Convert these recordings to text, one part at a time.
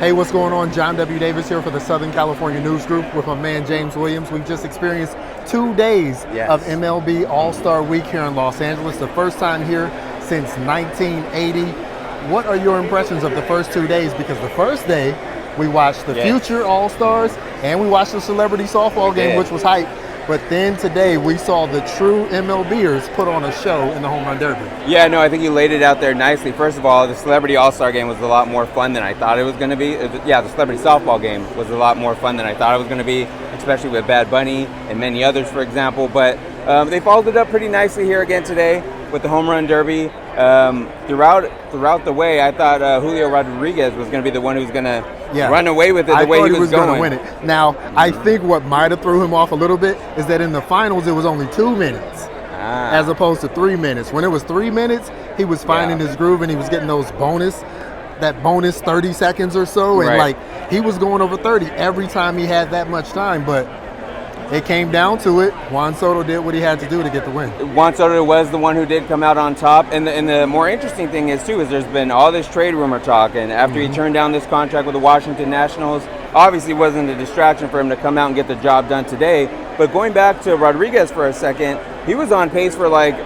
Hey, what's going on? John W. Davis here for the Southern California News Group with my man James Williams. We've just experienced 2 days of MLB All-Star Week here in Los Angeles, the first time here since 1980. What are your impressions of the first 2 days? Because the first day, we watched the future All-Stars and we watched the celebrity softball game, which was hype. But then today, we saw the true MLBers put on a show in the Home Run Derby. Yeah, no, I think you laid it out there nicely. First of all, the Celebrity All-Star Game was a lot more fun than I thought it was going to be. The Celebrity Softball Game was a lot more fun than I thought it was going to be, especially with Bad Bunny and many others, for example. But they followed it up pretty nicely here again today with the Home Run Derby. Throughout the way, I thought Julio Rodriguez was going to be the one who's going to run away with it the way he was going to win it. Now, I think what might have threw him off a little bit is that in the finals, it was only 2 minutes as opposed to 3 minutes. When it was 3 minutes, he was finding his groove and he was getting those bonus 30 seconds or so. And like he was going over 30 every time he had that much time. But it came down to it. Juan Soto did what he had to do to get the win. Juan Soto was the one who did come out on top. And the more interesting thing is, too, is there's been all this trade rumor talk. And after he turned down this contract with the Washington Nationals, obviously wasn't a distraction for him to come out and get the job done today. But going back to Rodriguez for a second, he was on pace for like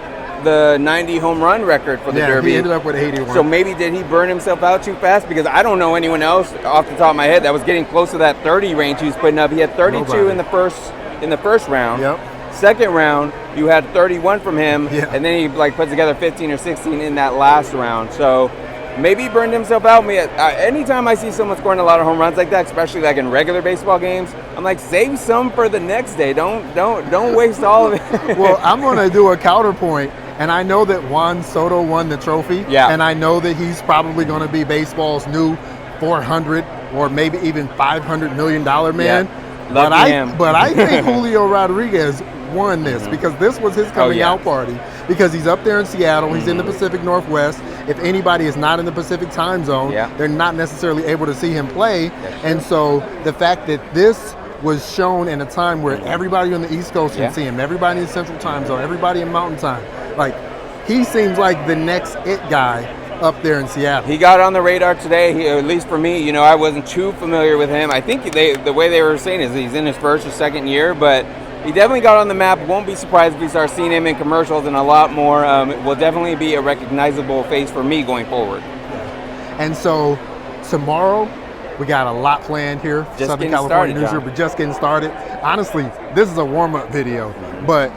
the 90 home run record for the Derby. He ended up with 81. So maybe did he burn himself out too fast? Because I don't know anyone else off the top of my head that was getting close to that 30 range he was putting up. He had 32 in the first round. Second round, you had 31 from him, and then he put together 15 or 16 in that last round. So maybe he burned himself out. Anytime I see someone scoring a lot of home runs like that, especially like in regular baseball games, I'm like, save some for the next day. Don't waste all of it. Well, I'm going to do a counterpoint. And I know that Juan Soto won the trophy. And I know that he's probably going to be baseball's new 400 or maybe even $500 million man. But I think Julio Rodriguez won this because this was his coming out party. Because he's up there in Seattle, he's in the Pacific Northwest. If anybody is not in the Pacific time zone, they're not necessarily able to see him play. And so the fact that this was shown in a time where everybody on the East Coast can see him, everybody in Central time zone, everybody in Mountain time, he seems like the next it guy up there in Seattle. He got on the radar today, at least for me. I wasn't too familiar with him. I think the way they were saying is he's in his first or second year, but he definitely got on the map. Won't be surprised if we start seeing him in commercials and a lot more. Will definitely be a recognizable face for me going forward. And so tomorrow, we got a lot planned here for Southern California News Group. We're just getting started. Honestly, this is a warm-up video, but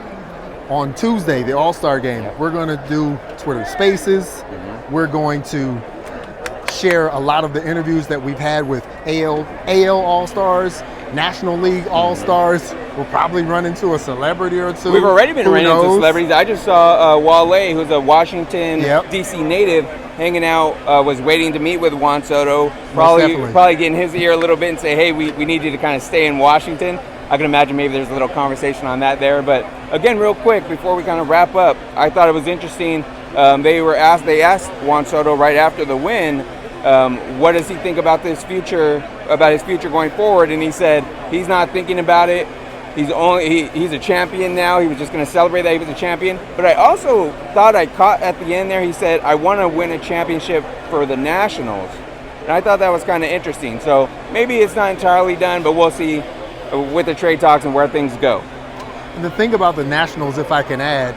on Tuesday, the All-Star Game, we're going to do Twitter Spaces. We're going to share a lot of the interviews that we've had with AL All-Stars, National League All-Stars. We'll probably run into a celebrity or two. We've already been running into celebrities. I just saw Wale, who's a Washington, D.C. native, hanging out, was waiting to meet with Juan Soto. Probably getting his ear a little bit and say, hey, we need you to kind of stay in Washington. I can imagine maybe there's a little conversation on that there. But again, real quick, before we kind of wrap up, I thought it was interesting. They asked Juan Soto right after the win, what does he think about his future going forward? And he said he's not thinking about it. He's a champion now. He was just going to celebrate that he was a champion. But I also thought I caught at the end there, he said, I want to win a championship for the Nationals. And I thought that was kind of interesting. So maybe it's not entirely done, but we'll see with the trade talks and where things go. And the thing about the Nationals, if I can add,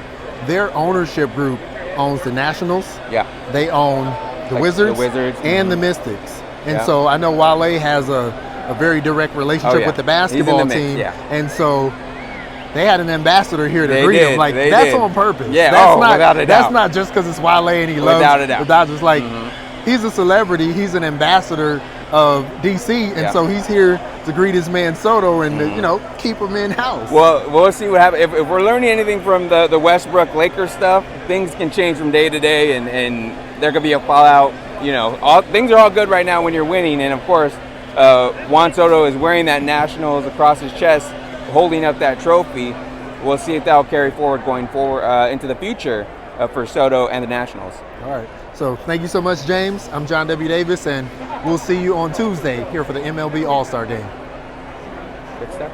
their ownership group owns the Nationals. They own the Wizards and the Mystics. And so I know Wale has a very direct relationship with the basketball team. And so they had an ambassador here to greet him. That's on purpose. Without a doubt. That's not just because it's Wale and he loves the Dodgers. He's a celebrity. He's an ambassador of DC, and so he's here to greet his man Soto and keep him in house. Well, we'll see what happens. If we're learning anything from the Westbrook Lakers stuff, things can change from day to day, and there could be a fallout. Things are all good right now when you're winning, and of course, Juan Soto is wearing that Nationals across his chest, holding up that trophy. We'll see if that'll carry forward going forward into the future for Soto and the Nationals. All right. So thank you so much, James. I'm John W. Davis, and we'll see you on Tuesday here for the MLB All-Star Game. Good stuff.